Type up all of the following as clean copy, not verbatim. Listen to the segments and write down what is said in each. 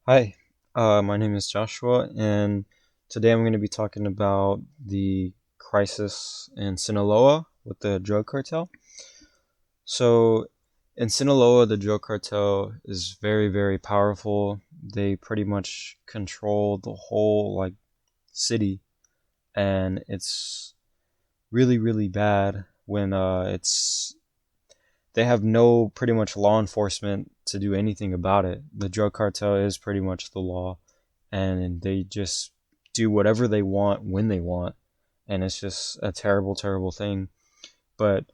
Hi, my name is Joshua, and today I'm going to be talking about the crisis in Sinaloa with the drug cartel. So, in Sinaloa, the drug cartel is very, very powerful. They pretty much control the whole city, and it's really, really bad when it's they have no pretty much law enforcement to do anything about it. The drug cartel is pretty much the law, and they just do whatever they want when they want, and it's just a terrible, terrible thing. But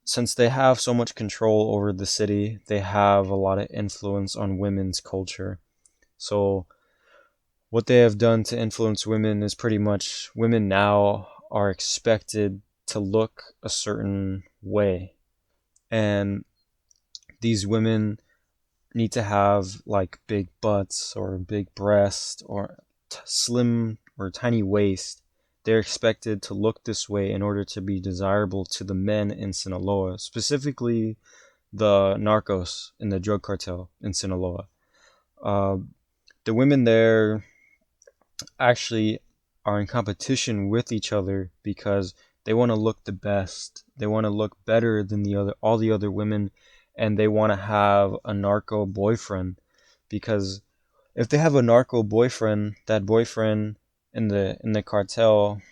since they have so much control over the city, they have a lot of influence on women's culture. So what they have done to influence women is pretty much women now are expected to look a certain way, and these women need to have like big butts or big breasts or slim or tiny waist. They're expected to look this way in order to be desirable to the men in Sinaloa, specifically the narcos in the drug cartel in Sinaloa. Uh, the women there actually are in competition with each other because they want to look the best. They want to look better than the other all the other women, and they want to have a narco boyfriend because if they have a narco boyfriend, that boyfriend in the cartel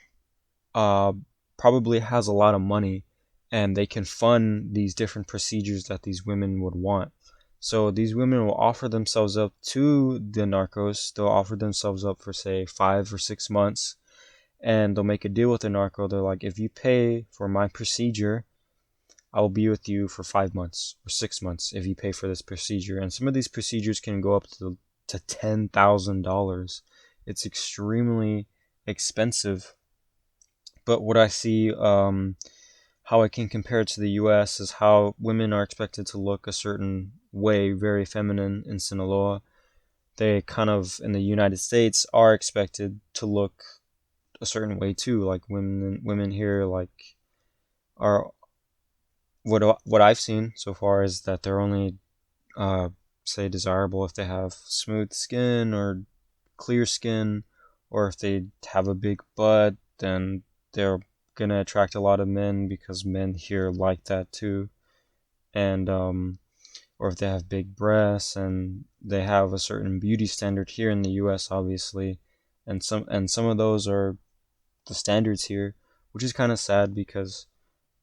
uh probably has a lot of money, and they can fund these different procedures that these women would want. So these women will offer themselves up to the narcos. They'll offer themselves up for say 5 or 6 months, and they'll make a deal with the narco. They're like, if you pay for my procedure, I will be with you for 5 months or 6 months if you pay for this procedure. And some of these procedures can go up to $10,000. It's extremely expensive. But what I see, how I can compare it to the U.S. is how women are expected to look a certain way, very feminine in Sinaloa. They kind of in the United States are expected to look a certain way too. Like women here are what I've seen so far is that they're only uh, say desirable if they have smooth skin or clear skin, or if they have a big butt, then they're gonna attract a lot of men because men here like that too. And or if they have big breasts and they have a certain beauty standard here in the U.S. obviously, and some of those are the standards here, which is kind of sad because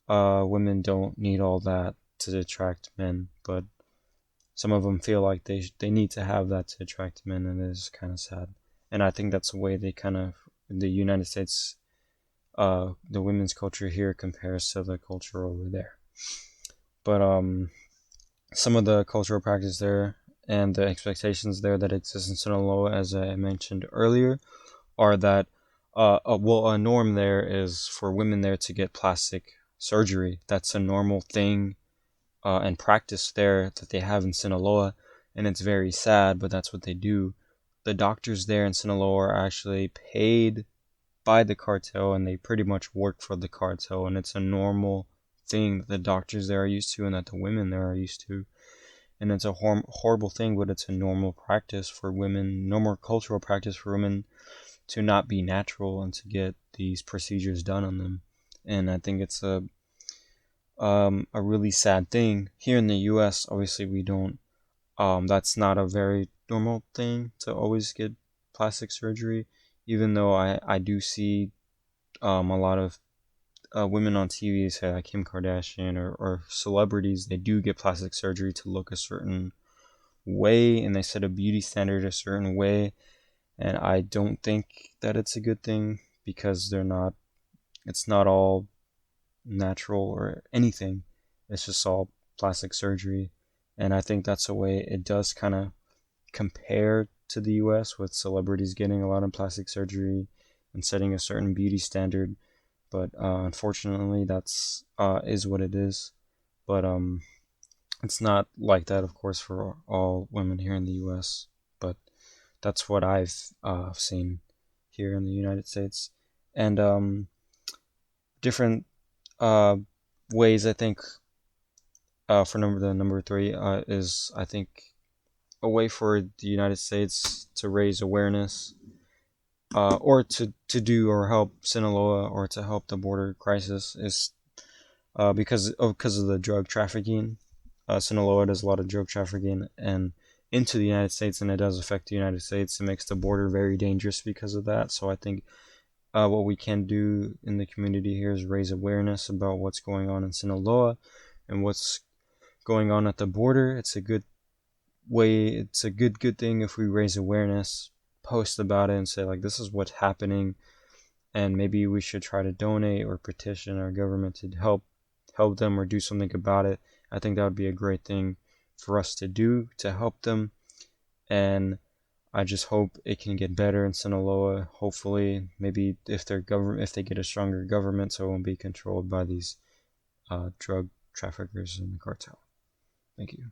women don't need all that to attract men, but some of them feel like they need to have that to attract men, and it is kind of sad. And I think that's the way they kind of in the United States, the women's culture here compares to the culture over there. But some of the cultural practice there and the expectations there that exist in Sinaloa, as I mentioned earlier, are that a norm there is for women there to get plastic surgery. That's a normal thing and practice there that they have in Sinaloa, and it's very sad, but that's what they do. The doctors there in Sinaloa are actually paid by the cartel, and they pretty much work for the cartel, and it's a normal thing that the doctors there are used to and that the women there are used to. And it's a horrible thing, but it's a normal practice for women, normal cultural practice for women to not be natural and to get these procedures done on them. And I think it's a really sad thing. Here in the US, obviously, we don't, that's not a very normal thing to always get plastic surgery, even though I do see a lot of women on TV, say like Kim Kardashian or celebrities, they do get plastic surgery to look a certain way, and they set a beauty standard a certain way. And I don't think that it's a good thing because it's not all natural or anything. It's just all plastic surgery. And I think that's a way it does kind of compare to the US with celebrities getting a lot of plastic surgery and setting a certain beauty standard. But unfortunately, that's is what it is. But it's not like that, of course, for all women here in the US. But that's what I've seen here in the United States. And different uh, ways I think for number three is I think a way for the United States to raise awareness, or to do or help Sinaloa, or to help the border crisis, is because of the drug trafficking. Sinaloa does a lot of drug trafficking and into the United States, and it does affect the United States. It makes the border very dangerous because of that. So I think what we can do in the community here is raise awareness about what's going on in Sinaloa and what's going on at the border. It's a good way. It's a good thing if we raise awareness, post about it, and say like this is what's happening, and maybe we should try to donate or petition our government to help them or do something about it. I think that would be a great thing for us to do to help them, and I just hope it can get better in Sinaloa. Hopefully, maybe if they get a stronger government, so it won't be controlled by these drug traffickers and the cartel. Thank you.